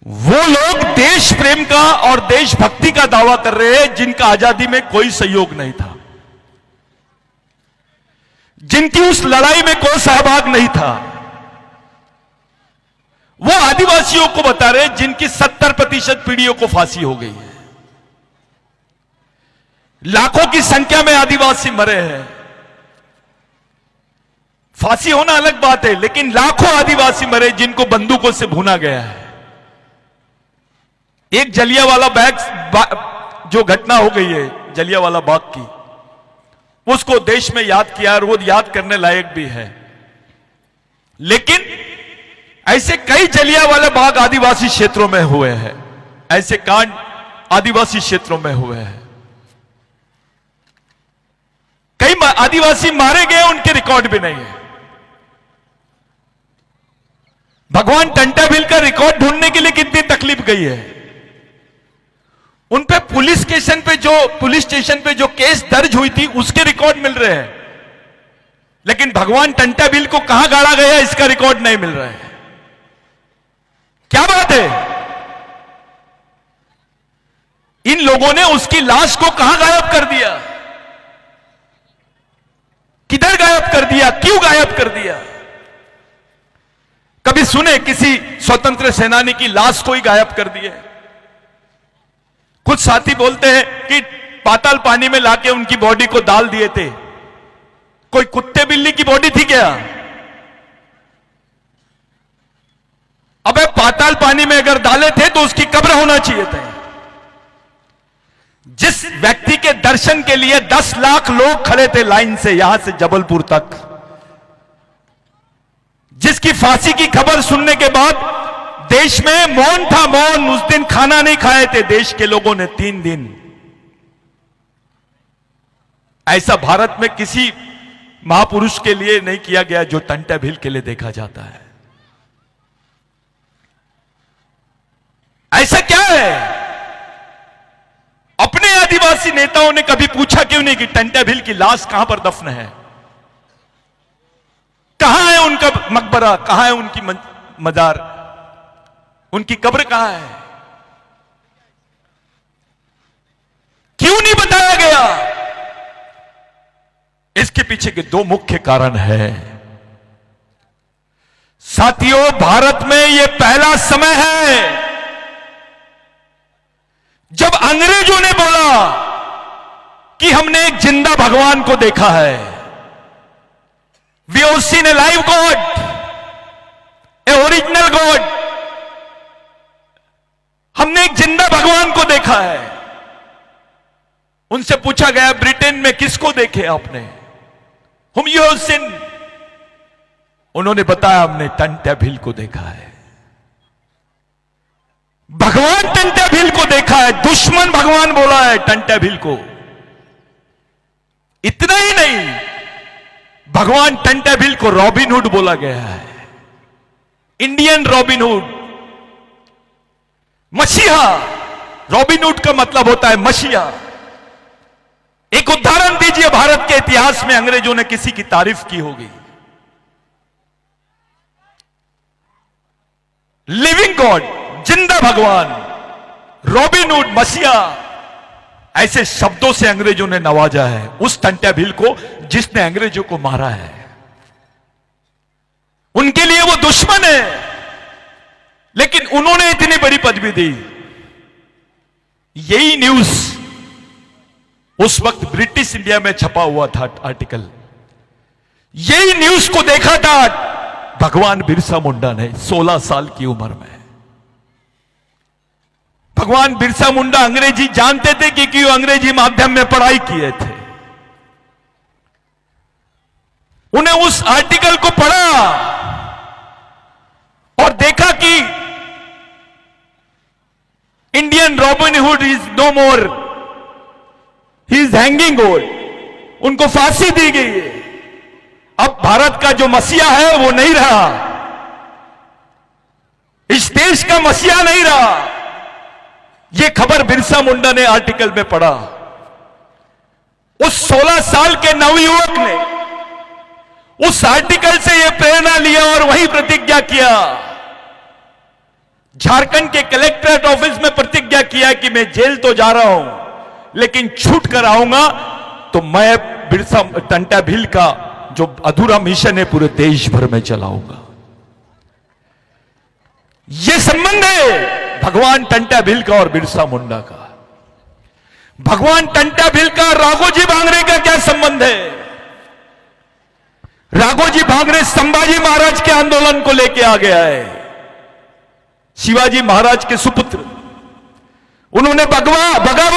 वो लोग देश प्रेम का और देशभक्ति का दावा कर रहे हैं जिनका आजादी में कोई सहयोग नहीं था, जिनकी उस लड़ाई में कोई सहभाग नहीं था। वो आदिवासियों को बता रहे जिनकी 70% पीढ़ियों को फांसी हो गई है। लाखों की संख्या में आदिवासी मरे हैं। फांसी होना अलग बात है, लेकिन लाखों आदिवासी मरे जिनको बंदूकों से भूना गया है। एक जलियांवाला बाग जो घटना हो गई है जलियांवाला बाग की, उसको देश में याद किया और वो याद करने लायक भी है। लेकिन ऐसे कई जलियांवाला बाग आदिवासी क्षेत्रों में हुए हैं, ऐसे कांड आदिवासी क्षेत्रों में हुए हैं। कई आदिवासी मारे गए, उनके रिकॉर्ड भी नहीं है। भगवान टंटा भील का रिकॉर्ड ढूंढने के लिए कितनी तकलीफ गई है। उन पे पुलिस स्टेशन पे जो केस दर्ज हुई थी उसके रिकॉर्ड मिल रहे हैं, लेकिन भगवान टंटा भील को कहां गाड़ा गया इसका रिकॉर्ड नहीं मिल रहा है। क्या बात है? इन लोगों ने उसकी लाश को कहां गायब कर दिया, किधर गायब कर दिया, क्यों गायब कर दिया? कभी सुने किसी स्वतंत्र सेनानी की लाश को ही गायब कर दिया? कुछ साथी बोलते हैं कि पाताल पानी में लाके उनकी बॉडी को डाल दिए थे। कोई कुत्ते बिल्ली की बॉडी थी क्या? अबे पाताल पानी में अगर डाले थे तो उसकी कब्र होना चाहिए था। जिस व्यक्ति के दर्शन के लिए 10 लाख लोग खड़े थे लाइन से यहां से जबलपुर तक, जिसकी फांसी की खबर सुनने के बाद देश में मौन था, मौन। उस दिन खाना नहीं खाए थे देश के लोगों ने 3 दिन। ऐसा भारत में किसी महापुरुष के लिए नहीं किया गया जो टंटा भील के लिए देखा जाता है। ऐसा क्या है? अपने आदिवासी नेताओं ने कभी पूछा क्यों नहीं कि टंटा भील की लाश कहां पर दफन है, कहां है उनका मकबरा, कहां है उनकी मजार, उनकी कब्र कहां है? क्यों नहीं बताया गया? इसके पीछे के 2 मुख्य कारण हैं। साथियों, भारत में यह पहला समय है जब अंग्रेजों ने बोला कि हमने एक जिंदा भगवान को देखा है। We have seen a live god, a original god. हमने एक जिंदा भगवान को देखा है। उनसे पूछा गया ब्रिटेन में किसको देखे आपने? Whom you have seen? उन्होंने बताया हमने टंटा भील को देखा है। भगवान टंटा भील को देखा है। दुश्मन भगवान बोला है टंटा भील को। इतना ही नहीं, भगवान टंटा भील को रॉबिन हुड बोला गया है, इंडियन रॉबिन हुड, मसीहा। रॉबिन हुड का मतलब होता है मसीहा। एक उदाहरण दीजिए भारत के इतिहास में अंग्रेजों ने किसी की तारीफ की होगी। लिविंग गॉड, जिंदा भगवान, रॉबिन हुड, मसीहा, ऐसे शब्दों से अंग्रेजों ने नवाजा है उस टंटा भील को जिसने अंग्रेजों को मारा है। उनके लिए वो दुश्मन है, लेकिन उन्होंने इतनी बड़ी पदवी दी। यही न्यूज उस वक्त ब्रिटिश इंडिया में छपा हुआ था आर्टिकल। यही न्यूज को देखा था भगवान बिरसा मुंडा ने 16 साल की उम्र में। भगवान बिरसा मुंडा अंग्रेजी जानते थे कि क्यों अंग्रेजी माध्यम में पढ़ाई किए थे। उन्हें उस आर्टिकल को पढ़ा और देखा कि Indian Robin Hood is no more, he is hanging old. उनको फांसी दी गई है। अब भारत का जो मसीहा है वो नहीं रहा, इस देश का मसीहा नहीं रहा। यह खबर बिरसा मुंडा ने आर्टिकल में पढ़ा। उस 16 साल के नवयुवक ने उस आर्टिकल से यह प्रेरणा लिया और वही प्रतिज्ञा किया, झारखंड के कलेक्ट्रेट ऑफिस में प्रतिज्ञा किया कि मैं जेल तो जा रहा हूं लेकिन छूट कर आऊंगा तो मैं बिरसा टंटा भील का जो अधूरा मिशन है पूरे देश भर में चलाऊंगा। यह संबंध है भगवान टंटा भील का और बिरसा मुंडा का। भगवान टंटा भील का राघोजी भांगरे का क्या संबंध है? राघोजी भांगरे संभाजी महाराज के आंदोलन को लेके आ गया है, शिवाजी महाराज के सुपुत्र। उन्होंने बगावत